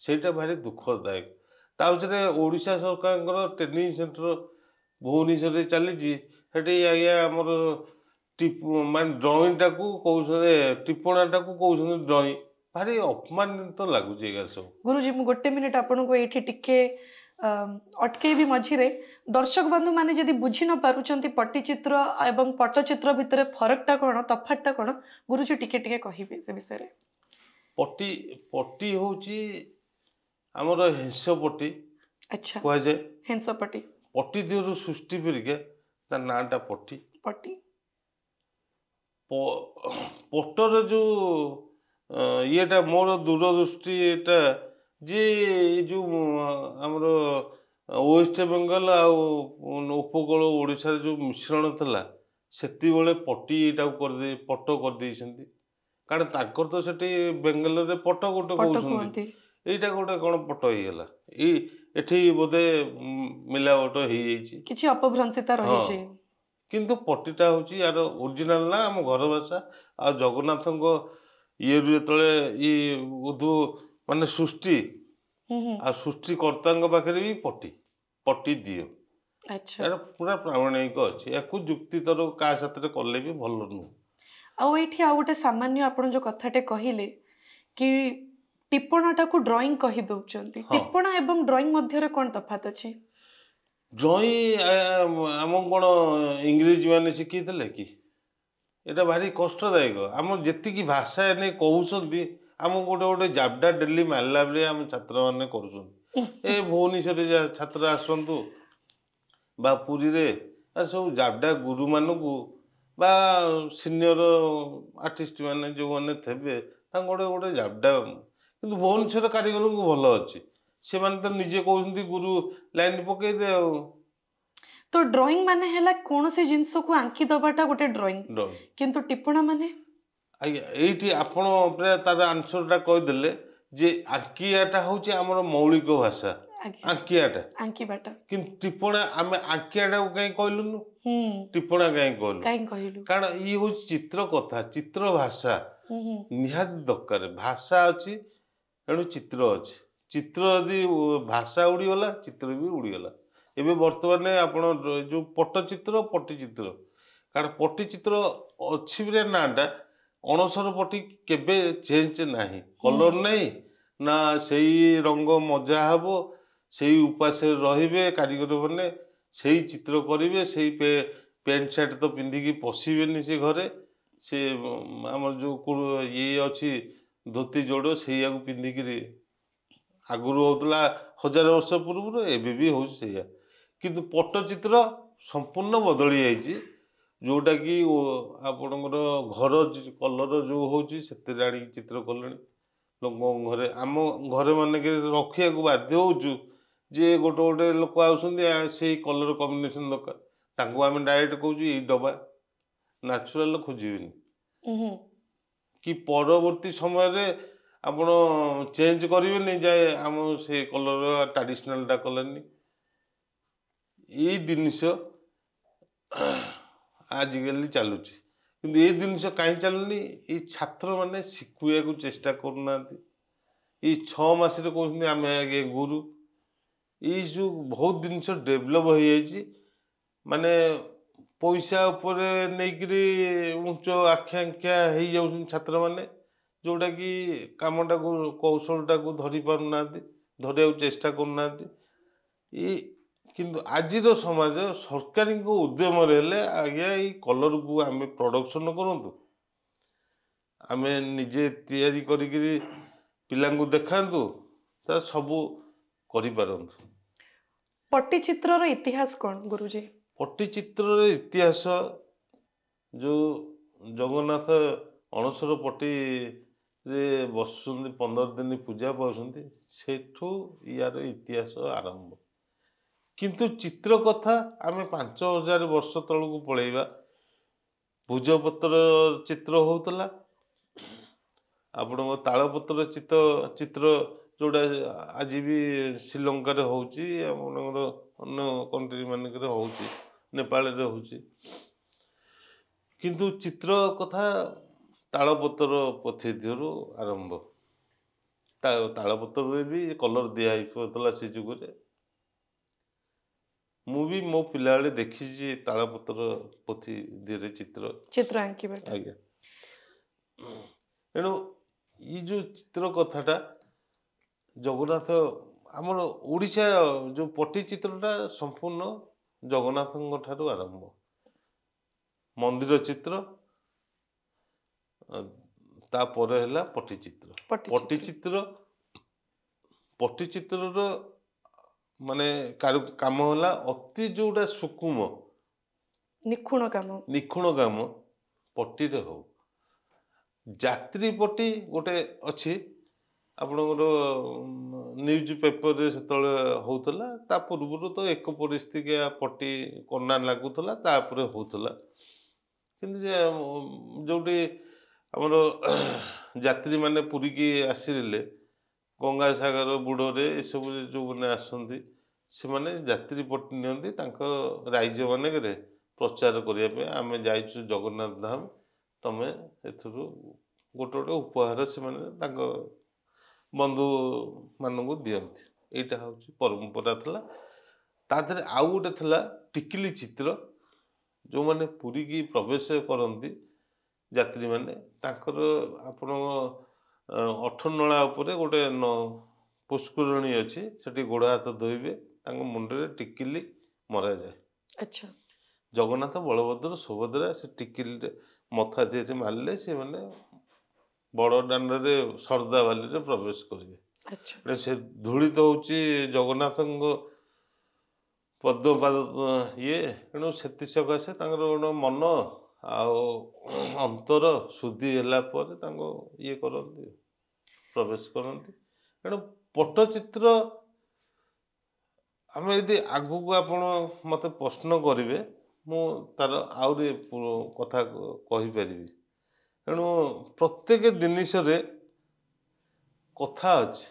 [SPEAKER 2] सेटा भारी दुखदायक। तापरे ओडिशा सरकार ट्रेनिंग सेंटर भुवनेश्वर चली आज्ञा आमर मान ड्रईंग टाक टिप्पणा टाक कौन ड्रईंग भारी अपमानित लगुच सब।
[SPEAKER 1] गुरुजी मु गोटे मिनिट आपन को एठी टिके अटके भी मझिरे दर्शक बंधु माने जदि बुझी न पारुचंती पट्टीचित्र एवं पट्टचित्र भितर फरकटा कौन तफातटा कौन गुरुजी टिके टिके कहिबे से विषय रे।
[SPEAKER 2] पट्टी पट्टी होची आमर हेंस पट्टी
[SPEAKER 1] अच्छा
[SPEAKER 2] कह जाए
[SPEAKER 1] हेंस पट्टी
[SPEAKER 2] पट्टी दिहरु सृष्टि परिके ता नाटा पट्टी
[SPEAKER 1] पट्टी
[SPEAKER 2] पट्टर जो ଇଏଟା ମୋର ଦୂରଦୃଷ୍ଟି ଏଟା ଯେ ଏଇ ଯେଉଁ ଆମର ୱେଷ୍ଟ ବେଙ୍ଗଲ ଆଉ ଉପକୂଳ ଓଡ଼ିଶାରେ ଯେଉଁ ମିଶ୍ରଣ ଥିଲା ସେତିକିବେଳେ ପଟି ଏଇଟାକୁ ପଟ କରିଦେଇଛନ୍ତି। କାରଣ ତାଙ୍କର ତ ସେଠି ବେଙ୍ଗଲରେ ପଟ ଗୋଟେ
[SPEAKER 1] ପଟ
[SPEAKER 2] କହୁଛନ୍ତି,
[SPEAKER 1] କୁହନ୍ତି।
[SPEAKER 2] ଏଇଟା ଗୋଟେ କ'ଣ ପଟ ହେଇଗଲା? ଏଠି ବୋଧେ ମିଲାବଟ ହେଇଯାଇଛି।
[SPEAKER 1] କିଛି ଅପଭ୍ରଂଶିତା
[SPEAKER 2] ହଁ,
[SPEAKER 1] ରହିଛି।
[SPEAKER 2] କିନ୍ତୁ ପଟିଟା ହେଉଛି ୟାର ଓରିଜିନାଲ ନା ଆମ ଘର ଭାଷା। ଆଉ ଜଗନ୍ନାଥଙ୍କ ଇଏରୁ ଯେତେବେଳେ ମାନେ ସୃଷ୍ଟି
[SPEAKER 1] ହୁଁ ହୁଁ।
[SPEAKER 2] ଆଉ ସୃଷ୍ଟିକର୍ତ୍ତାଙ୍କ ପାଖରେ ବି ପଟି ଦିଅ,
[SPEAKER 1] ଆଚ୍ଛା।
[SPEAKER 2] ଏହାର ପୁରା ପ୍ରାମାଣିକ ଅଛି। ୟାକୁ ଯୁକ୍ତିତର କାହା ସାଥିରେ କଲେ ବି ଭଲ ନୁହଁ।
[SPEAKER 1] ଆଉ ଏଇଠି ଆଉ ଗୋଟେ ସାମାନ୍ୟ ଆପଣ ଯୋଉ କଥାଟେ କହିଲେ କି ଟିପଣାଟାକୁ ଡ୍ରଇଂ କହି ଦଉଛନ୍ତି,
[SPEAKER 2] ହଁ,
[SPEAKER 1] ଟିପଣା ଏବଂ ଡ୍ରଇଂ ମଧ୍ୟରେ କ'ଣ ତଫାତ ଅଛି?
[SPEAKER 2] ଡ୍ରଇଂ ଆମକୁ କ'ଣ ଇଂରେଜ ମାନେ ଶିଖେଇଥିଲେ କି? ଏଇଟା ଭାରି କଷ୍ଟଦାୟକ। ଆମର ଯେତିକି ଭାଷା ଏନେ କହୁଛନ୍ତି ଆମକୁ ଗୋଟେ ଗୋଟେ ଜାବଡ଼ା ଡେଲି ମାରିଲା ଭଳିଆ ଆମ ଛାତ୍ରମାନେ କରୁଛନ୍ତି। ଏ ଭୁବନେଶ୍ୱରରେ ଛାତ୍ର ଆସନ୍ତୁ ବା ପୁରୀରେ ସବୁ ଜାବଡ଼ା ଗୁରୁମାନଙ୍କୁ ବା ସିନିୟର ଆର୍ଟିଷ୍ଟ ମାନେ ଯେଉଁମାନେ ଥିବେ ତାଙ୍କୁ ଗୋଟେ ଗୋଟେ ଜାବଡ଼ା। କିନ୍ତୁ ଭୁବନେଶ୍ୱର କାରିଗରଙ୍କୁ ଭଲ ଅଛି, ସେମାନେ ତ ନିଜେ କହୁଛନ୍ତି ଗୁରୁ ଲାଇନ୍ ପକେଇଦେ ଆଉ।
[SPEAKER 1] ତ ଡ୍ରଇଂ ମାନେ ହେଲା କୌଣସି ଜିନିଷକୁ ଆଙ୍କି ଦେବାଟା ଗୋଟେ ଡ୍ରଇଂ,
[SPEAKER 2] ଡ୍ରଇଂ।
[SPEAKER 1] କିନ୍ତୁ ଟିପଣା ମାନେ?
[SPEAKER 2] ଆଜ୍ଞା, ଏଇଠି ଆପଣ ପୁରା ତାର ଆନ୍ସରଟା କହିଦେଲେ ଯେ ଆଙ୍କିଆଟା ହେଉଛି ଆମର ମୌଳିକ ଭାଷା,
[SPEAKER 1] ଆଜ୍ଞା,
[SPEAKER 2] ଆଙ୍କିଆଟା।
[SPEAKER 1] ଆଙ୍କିବାଟା।
[SPEAKER 2] କିନ୍ତୁ ଟିପଣା ଆମେ ଆଙ୍କିଆଟାକୁ କାହିଁ କହିଲୁନୁ,
[SPEAKER 1] ହୁଁ,
[SPEAKER 2] ଟିପଣା କାହିଁ କହିଲୁ?
[SPEAKER 1] କାହିଁ କହିଲୁ?
[SPEAKER 2] କାରଣ ଇଏ ହେଉଛି ଚିତ୍ର କଥା, ଚିତ୍ର ଭାଷା
[SPEAKER 1] ହୁଁ ହୁଁ।
[SPEAKER 2] ନିହାତି ଦରକାର। ଭାଷା ଅଛି ତେଣୁ ଚିତ୍ର ଅଛି। ଚିତ୍ର ଯଦି ଭାଷା ଉଡ଼ିଗଲା ଚିତ୍ର ବି ଉଡ଼ିଗଲା। ଏବେ ବର୍ତ୍ତମାନ ଆପଣ ଯେଉଁ ପଟ୍ଟଚିତ୍ର ପଟ୍ଟିଚିତ୍ର, କାରଣ ପଟ୍ଟିଚିତ୍ର ଅଛି ବୋଲି ନାଁଟା, ଅଣସର ପଟି କେବେ ଚେଞ୍ଜ ନାହିଁ, କଲର ନାହିଁ ନା, ସେଇ ରଙ୍ଗ ମଜା ହବ, ସେଇ ଉପାସରେ ରହିବେ କାରିଗର ମାନେ, ସେଇ ଚିତ୍ର କରିବେ, ସେଇ ପ୍ୟାଣ୍ଟ ସାର୍ଟ ତ ପିନ୍ଧିକି ପଶିବେନି ସେ ଘରେ, ସେ ଆମର ଯେଉଁ ଇଏ ଅଛି ଧୋତି ଯୋଡ଼ ସେଇଆକୁ ପିନ୍ଧିକିରି ଆଗରୁ ହେଉଥିଲା 1000 ବର୍ଷ ପୂର୍ବରୁ, ଏବେ ବି ହେଉଛି ସେଇଆ। କିନ୍ତୁ ପଟ୍ଟଚିତ୍ର ସମ୍ପୂର୍ଣ୍ଣ ବଦଳି ଯାଇଛି, ଯେଉଁଟାକି ଆପଣଙ୍କର ଘର କଲର ଯେଉଁ ହେଉଛି ସେଥିରେ ଆଣିକି ଚିତ୍ର କଲେଣି ଲୋକଙ୍କ ଘରେ। ଆମ ଘରେ ମାନଙ୍କରେ ରଖିବାକୁ ବାଧ୍ୟ ହେଉଛୁ ଯେ ଗୋଟେ ଗୋଟେ ଲୋକ ଆସୁଛନ୍ତି ସେଇ କଲର କମ୍ବିନେସନ୍ ଦରକାର, ତାଙ୍କୁ ଆମେ ଡାଇରେକ୍ଟ କହୁଛୁ ଏଇ ଡବା, ନ୍ୟାଚୁରାଲ ଖୋଜିବେନି। କି ପରବର୍ତ୍ତୀ ସମୟରେ ଆପଣ ଚେଞ୍ଜ କରିବେନି ଯେ ଆମ ସେ କଲର ଟ୍ରାଡିସନାଲଟା କଲେନି। ଏଇ ଜିନିଷ ଆଜିକାଲି ଚାଲୁଛି, କିନ୍ତୁ ଏଇ ଜିନିଷ କାହିଁ ଚାଲୁନି? ଏଇ ଛାତ୍ରମାନେ ଶିଖିବାକୁ ଚେଷ୍ଟା କରୁନାହାନ୍ତି। ଏଇ 6 ମାସରେ କହୁଛନ୍ତି ଆମେ ଆଜ୍ଞା ଗୁରୁ। ଏଇ ଯେଉଁ ବହୁତ ଜିନିଷ ଡେଭଲପ୍ ହେଇଯାଇଛି, ମାନେ ପଇସା ଉପରେ ନେଇକିରି ଉଚ୍ଚ ଆକାଂକ୍ଷା ହେଇଯାଉଛନ୍ତି ଛାତ୍ରମାନେ, ଯେଉଁଟାକି କାମଟାକୁ କୌଶଳଟାକୁ ଧରି ପାରୁନାହାନ୍ତି, ଧରିବାକୁ ଚେଷ୍ଟା କରୁନାହାନ୍ତି। କିନ୍ତୁ ଆଜିର ସମାଜ ସରକାରୀଙ୍କ ଉଦ୍ୟମରେ ହେଲେ ଆଜ୍ଞା ଏଇ କଲରକୁ ଆମେ ପ୍ରଡକ୍ସନ କରନ୍ତୁ, ଆମେ ନିଜେ ତିଆରି କରିକିରି ପିଲାଙ୍କୁ ଦେଖାନ୍ତୁ, ତା ସବୁ କରିପାରନ୍ତୁ।
[SPEAKER 1] ପଟ୍ଟିଚିତ୍ରର ଇତିହାସ କ'ଣ ଗୁରୁଜୀ?
[SPEAKER 2] ପଟ୍ଟିଚିତ୍ରର ଇତିହାସ, ଯେଉଁ ଜଗନ୍ନାଥ ଅଣସର ପଟିରେ ବସୁଛନ୍ତି 15 ଦିନ ପୂଜା ପାଉଛନ୍ତି, ସେଠୁ ୟାର ଇତିହାସ ଆରମ୍ଭ। କିନ୍ତୁ ଚିତ୍ର କଥା ଆମେ 5000 ବର୍ଷ ତଳକୁ ପଳେଇବା, ଭୁଜପତ୍ର ଚିତ୍ର ହେଉଥିଲା, ଆପଣଙ୍କ ତାଳପତ୍ର ଚିତ୍ର ଯେଉଁଟା ଆଜି ବି ଶ୍ରୀଲଙ୍କାରେ ହେଉଛି, ଆପଣଙ୍କର ଅନ୍ୟ କଣ୍ଟ୍ରି ମାନଙ୍କରେ ହେଉଛି, ନେପାଳରେ ହେଉଛି। କିନ୍ତୁ ଚିତ୍ର କଥା ତାଳପତ୍ର ପୋଥି ଦିହରୁ ଆରମ୍ଭ। ତାଳପତ୍ରରେ ବି କଲର ଦିଆ ହେଇପାରୁଥିଲା ସେ ଯୁଗରେ। ମୁଁ ବି ମୋ ପିଲାବେଳେ ଦେଖିଛି ତାଳପତ୍ର ପୋଥି ଦିହରେ ଚିତ୍ର
[SPEAKER 1] ଆଙ୍କିବାଟା।
[SPEAKER 2] ଆଜ୍ଞା। ତେଣୁ ଏଇ ଯେଉଁ ଚିତ୍ର କଥାଟା ଜଗନ୍ନାଥ ଆମର ଓଡ଼ିଶା ଯେଉଁ ପଟ୍ଟିଚିତ୍ରଟା ସମ୍ପୂର୍ଣ୍ଣ ଜଗନ୍ନାଥଙ୍କ ଠାରୁ ଆରମ୍ଭ। ମନ୍ଦିର ଚିତ୍ର, ତାପରେ ହେଲା ପଟ୍ଟିଚିତ୍ର। ପଟ୍ଟିଚିତ୍ରର ମାନେ କାମ ହେଲା ଅତି ଯେଉଁଟା ନିଖୁଣ କାମ ପଟ୍ଟିରେ ହଉ। ଯାତ୍ରୀ ପଟି ଗୋଟେ ଅଛି ଆପଣଙ୍କର ନ୍ୟୁଜ୍ ପେପରରେ ସେତେବେଳେ ହଉଥିଲା। ତା ପୂର୍ବରୁ ତ ଏକ ପରିସ୍ଥିତିକିଆ ପଟି କନା ଲାଗୁଥିଲା ତାପରେ ହଉଥିଲା। କିନ୍ତୁ ଯୋଉଠି ଆମର ଯାତ୍ରୀମାନେ ପୁରୀକି ଆସିଲେ ଗଙ୍ଗାସାଗର ବୁଡ଼ରେ ଏସବୁ ଯେଉଁମାନେ ଆସନ୍ତି ସେମାନେ ଯାତ୍ରୀ ପଟି ନିଅନ୍ତି ତାଙ୍କ ରାଇଜ ମାନଙ୍କରେ ପ୍ରଚାର କରିବା ପାଇଁ ଆମେ ଯାଇଛୁ ଜଗନ୍ନାଥ ଧାମ, ତମେ ଏଥିରୁ ଗୋଟେ ଗୋଟେ ଉପହାର ସେମାନେ ତାଙ୍କ ବନ୍ଧୁ ମାନଙ୍କୁ ଦିଅନ୍ତି। ଏଇଟା ହଉଛି ପରମ୍ପରା ଥିଲା। ତା ଦେହରେ ଆଉ ଗୋଟେ ଥିଲା ଟିକିଲି ଚିତ୍ର। ଯେଉଁମାନେ ପୁରୀକି ପ୍ରବେଶ କରନ୍ତି ଯାତ୍ରୀମାନେ ତାଙ୍କର ଆପଣଙ୍କ ଅଠନଳା ଉପରେ ଗୋଟେ ପୁଷ୍କରିଣୀ ଅଛି, ସେଠି ଗୋଡ଼ ହାତ ଧୋଇବେ, ତାଙ୍କ ମୁଣ୍ଡରେ ଟିକିଲି ମରାଯାଏ।
[SPEAKER 1] ଆଚ୍ଛା।
[SPEAKER 2] ଜଗନ୍ନାଥ ବଳଭଦ୍ର ସୁଭଦ୍ରା ସେ ଟିକିଲିରେ ମଥା ଦେହରେ ମାରିଲେ ସେମାନେ ବଡ଼ ଦାଣ୍ଡରେ ଶରଧା ବାଲିରେ ପ୍ରବେଶ କରିବେ।
[SPEAKER 1] ଆଚ୍ଛା।
[SPEAKER 2] ସେ ଧୂଳି ତ ହଉଛି ଜଗନ୍ନାଥଙ୍କ ପଦ୍ମପାଦ ଇଏ, ତେଣୁ ସେଥି ସକାଶେ ତାଙ୍କର ଗୋଟେ ମନ ଆଉ ଅନ୍ତର ଶୁଦ୍ଧି ହେଲା ପରେ ତାଙ୍କୁ ଇଏ କରନ୍ତି, ପ୍ରବେଶ କରନ୍ତି। ତେଣୁ ପଟ୍ଟଚିତ୍ର ଆମେ ଯଦି ଆଗକୁ ଆପଣ ମୋତେ ପ୍ରଶ୍ନ କରିବେ ମୁଁ ତାର ଆହୁରି କଥା କହିପାରିବି। ତେଣୁ ପ୍ରତ୍ୟେକ ଜିନିଷରେ କଥା ଅଛି,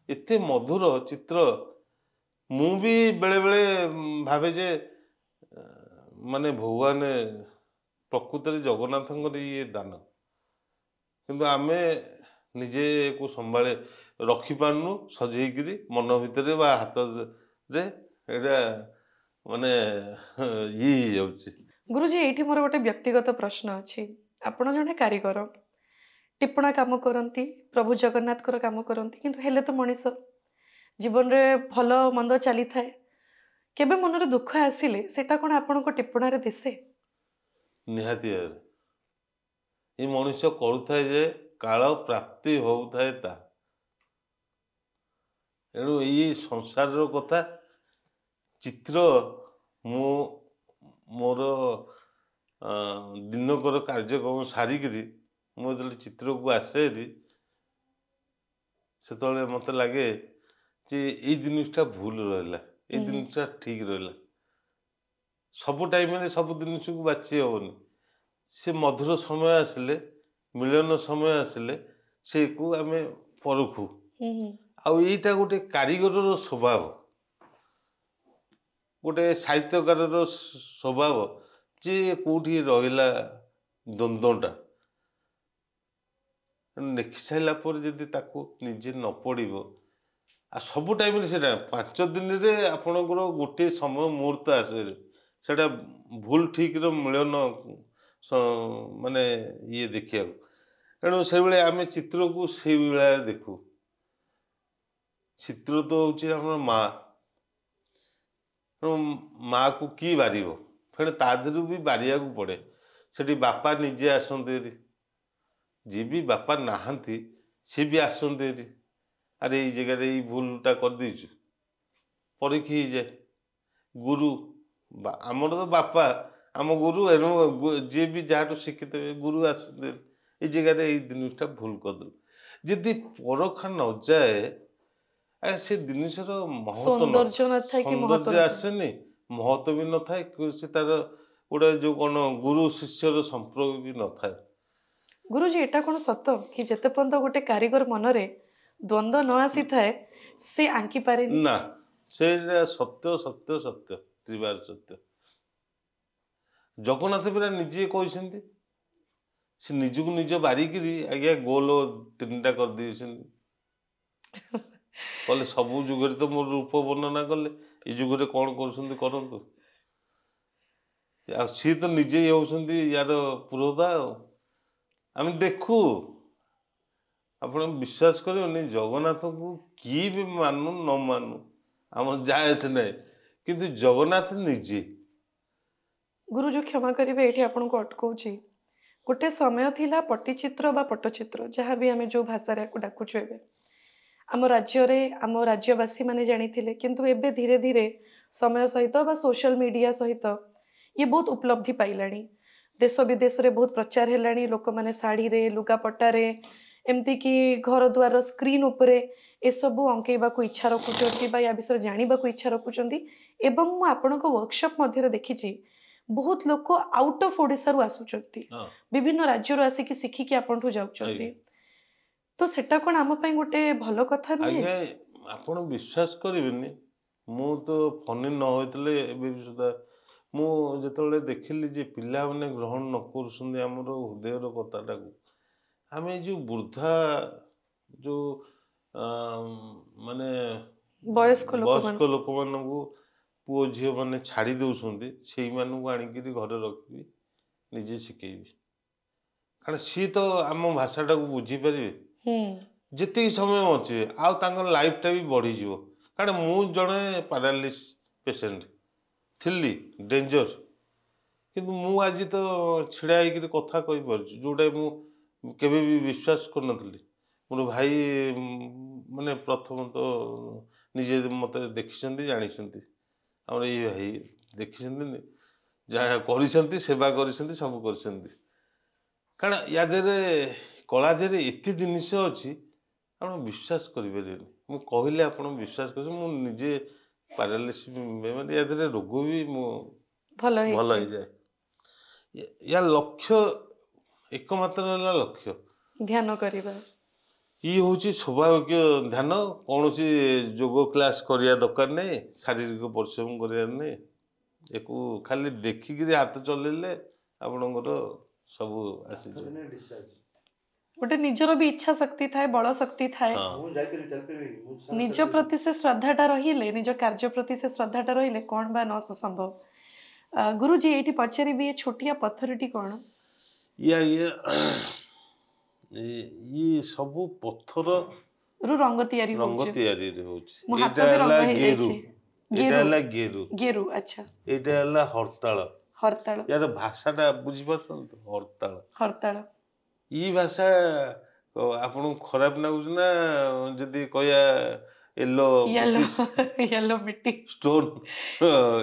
[SPEAKER 2] ଏତେ ମଧୁର ଚିତ୍ର। ମୁଁ ବି ବେଳେବେଳେ ଭାବେ ଯେ ମାନେ ଭଗବାନ ପ୍ରକୃତରେ ଜଗନ୍ନାଥଙ୍କର ଇଏ ଦାନ, କିନ୍ତୁ ଆମେ ନିଜେକୁ ସମ୍ଭାଳି ରଖିପାରୁନୁ ସଜେଇକିରି ମନ ଭିତରେ ବା ହାତରେ ଏଇଟା ମାନେ ଇଏ ହେଇଯାଉଛି।
[SPEAKER 1] ଗୁରୁଜୀ, ଏଇଠି ମୋର ଗୋଟେ ବ୍ୟକ୍ତିଗତ ପ୍ରଶ୍ନ ଅଛି। ଆପଣ ଜଣେ କାରିଗର, ଟିପଣା କାମ କରନ୍ତି, ପ୍ରଭୁ ଜଗନ୍ନାଥଙ୍କର କାମ କରନ୍ତି, କିନ୍ତୁ ହେଲେ ତ ମଣିଷ, ଜୀବନରେ ଭଲ ମନ୍ଦ ଚାଲିଥାଏ। କେବେ ମନରେ ଦୁଃଖ ଆସିଲେ ସେଟା କ'ଣ ଆପଣଙ୍କ ଟିପଣାରେ ଦିଶେ?
[SPEAKER 2] ନିହାତି ଭାବରେ ଏ ମଣିଷ କରୁଥାଏ ଯେ କାଳ ପ୍ରାପ୍ତି ହଉଥାଏ ତା। ତେଣୁ ଏଇ ସଂସାରର କଥା ଚିତ୍ର ମୁଁ ମୋର ଦିନକର କାର୍ଯ୍ୟକ୍ରମ ସାରିକିରି ମୁଁ ଯେତେବେଳେ ଚିତ୍ରକୁ ଆସେ ସେତେବେଳେ ମୋତେ ଲାଗେ ଯେ ଏଇ ଜିନିଷଟା ଭୁଲ ରହିଲା, ଏଇ ଜିନିଷଟା ଠିକ ରହିଲା। ସବୁ ଟାଇମରେ ସବୁ ଜିନିଷକୁ ବାଛି ହବନି। ସେ ମଧୁର ସମୟ ଆସିଲେ, ମିଳନ ସମୟ ଆସିଲେ ସେକୁ ଆମେ ପରଖୁ। ଆଉ ଏଇଟା ଗୋଟେ କାରିଗରର ସ୍ୱଭାବ, ଗୋଟେ ସାହିତ୍ୟକାରର ସ୍ୱଭାବ, ଯେ କୋଉଠି ରହିଲା ଦ୍ୱନ୍ଦ୍ୱଟା। ଲେଖି ସାରିଲା ପରେ ଯଦି ତାକୁ ନିଜେ ନ ପଡ଼ିବ, ଆଉ ସବୁ ଟାଇମରେ ସେଇଟା 5 ଦିନରେ ଆପଣଙ୍କର ଗୋଟିଏ ସମୟ ମୁହୂର୍ତ୍ତ ଆସେ ସେଇଟା ଭୁଲ ଠିକର ମିଳନ ମାନେ ଇଏ ଦେଖିବାକୁ। ତେଣୁ ସେଇଭଳି ଆମେ ଚିତ୍ରକୁ ସେଇଭଳିଆ ଦେଖୁ। ଚିତ୍ର ତ ହଉଛି ଆମର ମା, ତେଣୁ ମାକୁ କି ବାରିବ, ଫେଣେ ତା ଦେହରୁ ବି ବାରିବାକୁ ପଡ଼େ। ସେଠି ବାପା ନିଜେ ଆସନ୍ତି, ଯିଏ ବି ବାପା ନାହାନ୍ତି ସିଏ ବି ଆସନ୍ତି। ଆରେ ଏଇ ଜାଗାରେ ଏଇ ଭୁଲଟା କରିଦେଇଛୁ, ପରୀକ୍ଷା ହେଇଯାଏ। ଗୁରୁ ଆମର ତ ବାପା ଆମ ଗୁରୁ, ଏଣୁ ଯିଏ ବି ଯାହାଠୁ ଶିଖିଥିବେ ଗୁରୁ ଆସନ୍ତି, ଏଇ ଜାଗାରେ ଏଇ ଜିନିଷଟା ଭୁଲ କରିଦେବୁ। ଯଦି ପରଖା ନଯାଏ ସେ ଜିନିଷର
[SPEAKER 1] ସୌନ୍ଦର୍ଯ୍ୟ ନଥାଏ କି ମହତ୍ତ୍ୱ
[SPEAKER 2] ସୌନ୍ଦର୍ଯ୍ୟ
[SPEAKER 1] ନଥାଏ।
[SPEAKER 2] ଆସେନି, ମହତ୍ତ୍ୱ ବି ନଥାଏ, ସେ ତାର ଗୋଟେ ଯୋଉ କ'ଣ ଗୁରୁ ଶିଷ୍ୟର ସମ୍ପର୍କ ବି ନଥାଏ।
[SPEAKER 1] ଗୁରୁଜୀ, ଏଟା କ'ଣ ସତ କି ଯେତେ ପର୍ଯ୍ୟନ୍ତ ଗୋଟେ କାରିଗର ମନରେ ଦ୍ୱନ୍ଦ୍ୱ ନ ଆସିଥାଏ ସେ ଆଙ୍କି ପାରେନି?
[SPEAKER 2] ନା, ସେଇଟା ସତ୍ୟ ସତ୍ୟ ସତ୍ୟ ତ୍ରିବାର ସତ୍ୟ। ଜଗନ୍ନାଥ ପରା ନିଜେ କହିଛନ୍ତି, ସେ ନିଜକୁ ନିଜ ବାରିକିରି ଆଜ୍ଞା ଗୋଲ 3ଟା କରିଦେଇଛନ୍ତି। କହିଲେ ସବୁ ଯୁଗରେ ତ ମୋର ରୂପ ବର୍ଣ୍ଣନା କଲେ, ଏଇ ଯୁଗରେ କ'ଣ କରୁଛନ୍ତି କରନ୍ତୁ। ଆଉ ସିଏ ତ ନିଜେ ହେଉଛନ୍ତି ୟାର ପୁରୋଧା। ଆଉ ଆମେ ଦେଖୁ, ଆପଣ ବିଶ୍ୱାସ କରିବେନି, ଜଗନ୍ନାଥଙ୍କୁ କିଏ ବି ମାନୁ ନ ମାନୁ ଆମର ଯାଏ ଆସେ ନାହିଁ, କିନ୍ତୁ ଜଗନ୍ନାଥ ନିଜେ।
[SPEAKER 1] ଗୁରୁଜୀ କ୍ଷମା କରିବେ, ଏଇଠି ଆପଣଙ୍କୁ ଅଟକଉଛି। ଗୋଟେ ସମୟ ଥିଲା ପଟ୍ଟଚିତ୍ର ବା ପଟ୍ଟଚିତ୍ର, ଯାହା ବି ଆମେ ଯୋଉ ଭାଷାରେ ଆକୁ ଡାକୁଛୁ ଏବେ, ଆମ ରାଜ୍ୟରେ ଆମ ରାଜ୍ୟବାସୀ ମାନେ ଜାଣିଥିଲେ। କିନ୍ତୁ ଏବେ ଧୀରେ ଧୀରେ ସମୟ ସହିତ ବା ସୋସିଆଲ ମିଡ଼ିଆ ସହିତ ଇଏ ବହୁତ ଉପଲବ୍ଧି ପାଇଲାଣି। देश विदेश रे बहुत प्रचार हेलाणी लोक माने साड़ी रे लुगापटा रे एमती कि घर द्वार स्क्रीन उपरे ए सब अंकेबा को इच्छा रखुचंती बा या विषय जानिबा को इच्छा रखुचंती एवं मु आपनको वर्कशॉप मध्ये देखिछि बहुत लोक आउट ऑफ ओडिसा रु आसुचंती
[SPEAKER 2] हाँ
[SPEAKER 1] विभिन्न राज्य रु आसी कि सिखि कि आपनठु जाउचंती
[SPEAKER 2] आज्ञा
[SPEAKER 1] तो सेटा कोन आम पई गोटे भलो कथा नुहे
[SPEAKER 2] आज्ञा ଆପଣ ବିଶ୍ୱାସ କରିବେନି ମୁଁ ତ ଫନି ନ ହୋଇଥିଲେ ଏବେ ବି ସୁଦ୍ଧା ମୁଁ ଯେତେବେଳେ ଦେଖିଲି ଯେ ପିଲାମାନେ ଗ୍ରହଣ ନ କରୁଛନ୍ତି ଆମର ହୃଦୟର କଥାଟାକୁ ଆମେ ଏଇ ଯୋଉ ବୃଦ୍ଧା ଯୋଉ ମାନେ
[SPEAKER 1] वयस्क लोक मान
[SPEAKER 2] ବୟସ୍କ ଲୋକମାନଙ୍କୁ ପୁଅ ଝିଅମାନେ ଛାଡ଼ି ଦେଉଛନ୍ତି ସେଇମାନଙ୍କୁ ଆଣିକିରି ଘରେ ରଖିବି ନିଜେ ଶିଖେଇବି କାରଣ ସିଏ ତ ଆମ ଭାଷାଟାକୁ ବୁଝିପାରିବେ ଯେତିକି ସମୟ ଅଛି ଆଉ ତାଙ୍କର ଲାଇଫଟା ବି ବଢ଼ିଯିବ କାରଣ ମୁଁ ଜଣେ ପାରାଲିସିସ୍ ପେସେଣ୍ଟ ଥିଲି ଡେଞ୍ଜର କିନ୍ତୁ ମୁଁ ଆଜି ତ ଛିଡ଼ା ହେଇକିରି କଥା କହିପାରୁଛି ଯେଉଁଟା ମୁଁ କେବେ ବି ବିଶ୍ୱାସ କରିନଥିଲି ମୋର ଭାଇ ମାନେ ପ୍ରଥମତଃ ନିଜେ ମୋତେ ଦେଖିଛନ୍ତି ଜାଣିଛନ୍ତି ଆମର ଏଇ ଭାଇ ଦେଖିଛନ୍ତି ଯାହା କରିଛନ୍ତି ସେବା କରିଛନ୍ତି ସବୁ କରିଛନ୍ତି କାରଣ ୟା ଦେହରେ କଳା ଦେହରେ ଏତେ ଜିନିଷ ଅଛି ଆପଣ ବିଶ୍ୱାସ କରିପାରିବେନି ମୁଁ କହିଲେ ଆପଣ ବିଶ୍ୱାସ କରିବେ ମୁଁ ନିଜେ ପାରାଲିସିସ୍ ମାନେ ୟା ଦେହରେ ରୋଗ ବି ମୁଁ
[SPEAKER 1] भलो
[SPEAKER 2] ଭଲ
[SPEAKER 1] हेछि
[SPEAKER 2] ହେଇଯାଏ ୟା ଲକ୍ଷ୍ୟ ଏକମାତ୍ର ହେଲା ଲକ୍ଷ୍ୟ
[SPEAKER 1] ध्यान करिबा
[SPEAKER 2] ଇଏ ହେଉଛି ସ୍ୱାଭାବିକ ଧ୍ୟାନ କୌଣସି ଯୋଗ କ୍ଲାସ୍ କରିବା ଦରକାର ନାହିଁ ଶାରୀରିକ ପରିଶ୍ରମ କରିବାର ନାହିଁ ୟାକୁ ଖାଲି ଦେଖିକିରି ହାତ ଚଲେଇଲେ ଆପଣଙ୍କର ସବୁ ଆସିଯିବ
[SPEAKER 1] गोटे निजर भी इच्छा शक्ति थाए बल शक्ति थाए
[SPEAKER 2] ହଁ
[SPEAKER 1] निज प्रति से श्रद्धाटा रहिले निज कार्य प्रति से श्रद्धाटा रहिले कौन बा न संभव गुरुजी एठी पचारिबी ए छोटिया पत्थरटी कौन
[SPEAKER 2] ଇଏ ଇଏ ସବୁ ପଥର
[SPEAKER 1] रु रंग तयारी
[SPEAKER 2] ରଙ୍ଗ
[SPEAKER 1] होउचे
[SPEAKER 2] ତିଆରିରେ ହଉଛି
[SPEAKER 1] मो हाथ
[SPEAKER 2] ଏଇଟା
[SPEAKER 1] भी
[SPEAKER 2] ହେଲା
[SPEAKER 1] रंग हे
[SPEAKER 2] ଗେରୁ
[SPEAKER 1] जाइछे
[SPEAKER 2] ଏଇଟା
[SPEAKER 1] गेरु
[SPEAKER 2] ହେଲା ଗେରୁ
[SPEAKER 1] गेरु अच्छा
[SPEAKER 2] ଏଇଟା ହେଲା ହରତାଳ
[SPEAKER 1] हरताल
[SPEAKER 2] ୟାର ଭାଷାଟା ବୁଝିପାରୁଛନ୍ତି ତ ହରତାଳ
[SPEAKER 1] हरताल
[SPEAKER 2] ଇ ଭାଷା ଆପଣଙ୍କୁ ଖରାପ ଲାଗୁଛି ନା ଯଦି କହିବା ୟେଲୋ
[SPEAKER 1] येलो येलो मिट्टी
[SPEAKER 2] ଷ୍ଟୋନ୍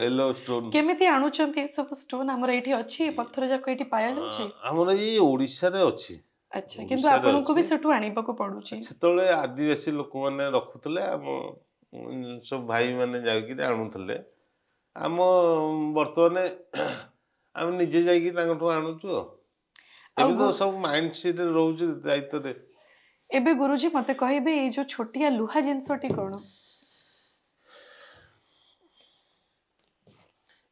[SPEAKER 2] ୟେଲୋ ଷ୍ଟୋନ୍
[SPEAKER 1] केमिति आणुचंती सब स्टोन हमर एठी अछि पत्थर जाको एठी पाया जाउची
[SPEAKER 2] ଆମର ଏଇ ଓଡ଼ିଶାରେ ଅଛି
[SPEAKER 1] अच्छा किंतु
[SPEAKER 2] ଓଡ଼ିଶାରେ
[SPEAKER 1] आपनको भी
[SPEAKER 2] ଅଛି
[SPEAKER 1] सेठु आनिबाको पडुची
[SPEAKER 2] ସେତେବେଳେ ଆଦିବାସୀ ଲୋକମାନେ ରଖୁଥିଲେ ଆମ ସବୁ ଭାଇମାନେ ଯାଇକିରି ଆଣୁଥିଲେ ଆମ ବର୍ତ୍ତମାନ ଆମେ ନିଜେ ଯାଇକି ତାଙ୍କଠୁ ଆଣୁଛୁ ଆଉ
[SPEAKER 1] ଆଉ
[SPEAKER 2] ଏବେ ତ ସବୁ ମାଇଣ୍ଡ ସେଟରେ ରହୁଛି ଦାୟିତ୍ୱରେ
[SPEAKER 1] एबे गुरुजी मते कहबे ए जो छोटिया लुहा जिंसटी कोन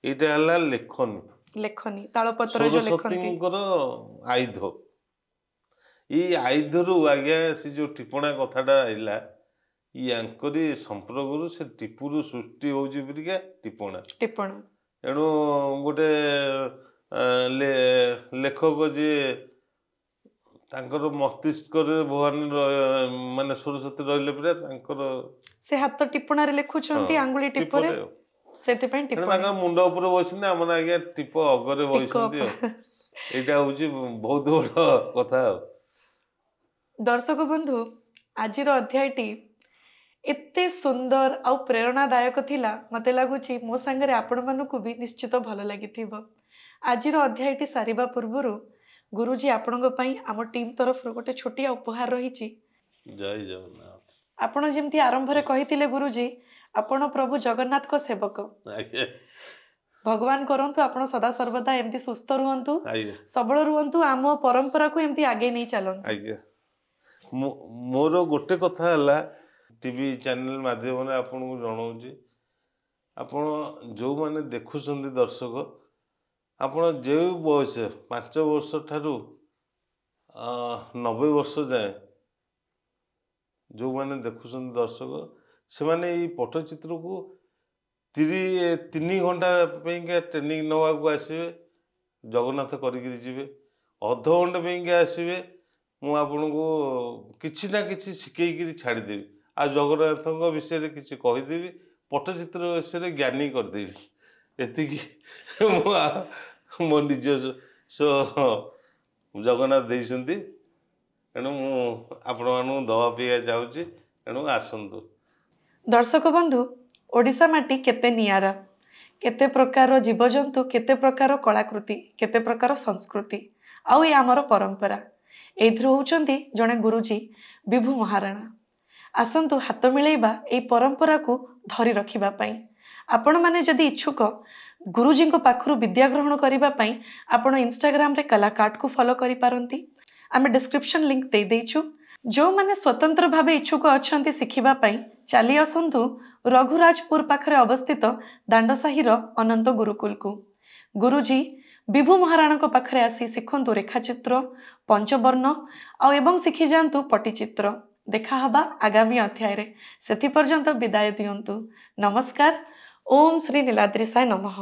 [SPEAKER 2] ଏଇଟା ହେଲା ଲେଖନୀ
[SPEAKER 1] लेखनी तालपत्र जो लेखନ୍ତି
[SPEAKER 2] ସରସ୍ୱତୀଙ୍କର ଆୟୁଧ ଏଇ ଆୟୁଧରୁ ଆଜ୍ଞା ସେ ଯୋଉ ଟିପଣା କଥାଟା ଆଇଲା ୟାଙ୍କରି ସମ୍ପର୍କରୁ ସେ ଟିପୁରୁ ସୃଷ୍ଟି ହଉଛି ପରିକା ଟିପଣା
[SPEAKER 1] टिप्पण
[SPEAKER 2] ଏଣୁ ଗୋଟେ ଲେଖକ ଯିଏ ତାଙ୍କର ମସ୍ତିଷ୍କରେ ଭଗବାନ ମାନେ ସରସ୍ୱତୀ ରହିଲେ ପରେ ତାଙ୍କର
[SPEAKER 1] से हाथ टिप्पण रे लेखुचंती आंगुली टिप्परे
[SPEAKER 2] ଟିପରେ
[SPEAKER 1] सेति पई
[SPEAKER 2] ତେଣୁ
[SPEAKER 1] टिप्पण
[SPEAKER 2] ତାଙ୍କ ମୁଣ୍ଡ ଉପରେ ବସିଛନ୍ତି ଆମର ଆଜ୍ଞା ଟିପ ଅଗରେ ବସିଛନ୍ତି ଆଉ ଏଇଟା ହଉଛି ବହୁତ ବଡ଼ କଥା ଆଉ
[SPEAKER 1] दर्शक बंधु आजिर अध्यायटी एते सुंदर आउ प्रेरणादायक थिला मते लागुची मो संगरे आपण मानकु भी निश्चित भलो लागिथिबो आजिर अध्यायटी सारिबा पूर्वरु गुरुजी आपणक पई आम टीम तरफ गोटे छोटिया उपहार रहिची
[SPEAKER 2] ଜୟ ଜଗନ୍ନାଥ
[SPEAKER 1] आपण जेमती आरंभ रे कहितिले गुरुजी आपण प्रभु जगन्नाथ को सेवक
[SPEAKER 2] ଆଜ୍ଞା
[SPEAKER 1] भगवान करंतु आपण सदा सर्वदा एमती सुस्थ रुहंतु
[SPEAKER 2] ଆଜ୍ଞା
[SPEAKER 1] सबल रुहंतु आम परंपरा को एमती आगे नहीं चलंतु
[SPEAKER 2] ଆଜ୍ଞା ମୋର ଗୋଟେ କଥା ହେଲା ଟିଭି ଚ୍ୟାନେଲ ମାଧ୍ୟମରେ ଆପଣଙ୍କୁ ଜଣାଉଛି ଆପଣ ଯେଉଁମାନେ ଦେଖୁଛନ୍ତି ଦର୍ଶକ ଆପଣ ଯେଉଁ ବୟସ 5 ବର୍ଷ ଠାରୁ 90 ବର୍ଷ ଯାଏଁ ଯେଉଁମାନେ ଦେଖୁଛନ୍ତି ଦର୍ଶକ ସେମାନେ ଏଇ ପଟ୍ଟଚିତ୍ରକୁ 3 ଘଣ୍ଟା ପାଇଁକା ଟ୍ରେନିଂ ନେବାକୁ ଆସିବେ ଜଗନ୍ନାଥ କରିକିରି ଯିବେ ଅଧଘଣ୍ଟା ପାଇଁକା ଆସିବେ ମୁଁ ଆପଣଙ୍କୁ କିଛି ନା କିଛି ଶିଖେଇକିରି ଛାଡ଼ିଦେବି ଆଉ ଜଗନ୍ନାଥଙ୍କ ବିଷୟରେ କିଛି କହିଦେବି ପଟ୍ଟଚିତ୍ର ବିଷୟରେ ଜ୍ଞାନୀ କରିଦେବି ଏତିକି ମୁଁ ମୋ ନିଜ ଜଗନ୍ନାଥ ଦେଇଛନ୍ତି ତେଣୁ ମୁଁ ଆପଣମାନଙ୍କୁ ଦବା ପାଇଁକା ଯାଉଛି ତେଣୁ ଆସନ୍ତୁ
[SPEAKER 1] दर्शक बंधु ओडिशा माटी केते नियारा केते प्रकार जीवजंतु केते प्रकार कलाकृति केते प्रकार संस्कृति आउ ये आमर परंपरा एथि होउचंती जणे गुरुजी विभु महाराणा। आसंतु हाथ मिलैबा ए परंपरा को धरी रखिबा पई। आपण माने जदि इच्छुक गुरुजी को पाखरु विद्या ग्रहण करिबा पई आपण इंस्टाग्राम रे कलाकार्ट को फॉलो करि पारंती। आमे डिस्क्रिप्शन लिंक दे देइछु। जो माने स्वतंत्र भावे इच्छुक अछंती शिखिबा पई चली आसंतु रघुराजपुर पाखरे अवस्थित दांडसाही अनंत गुरुकुल को। गुरुजी विभु महाराणा को पाखरे आसी शिखंतु रेखाचित्र पंचवर्ण आउ एवं शिखि जांतु पट्टिचित्र। देखा हबा आगामी अध्याय रे। सेथि पर्यंत विदाय दियंतु। नमस्कार। ओम श्री नीलाद्रिसाय नमः।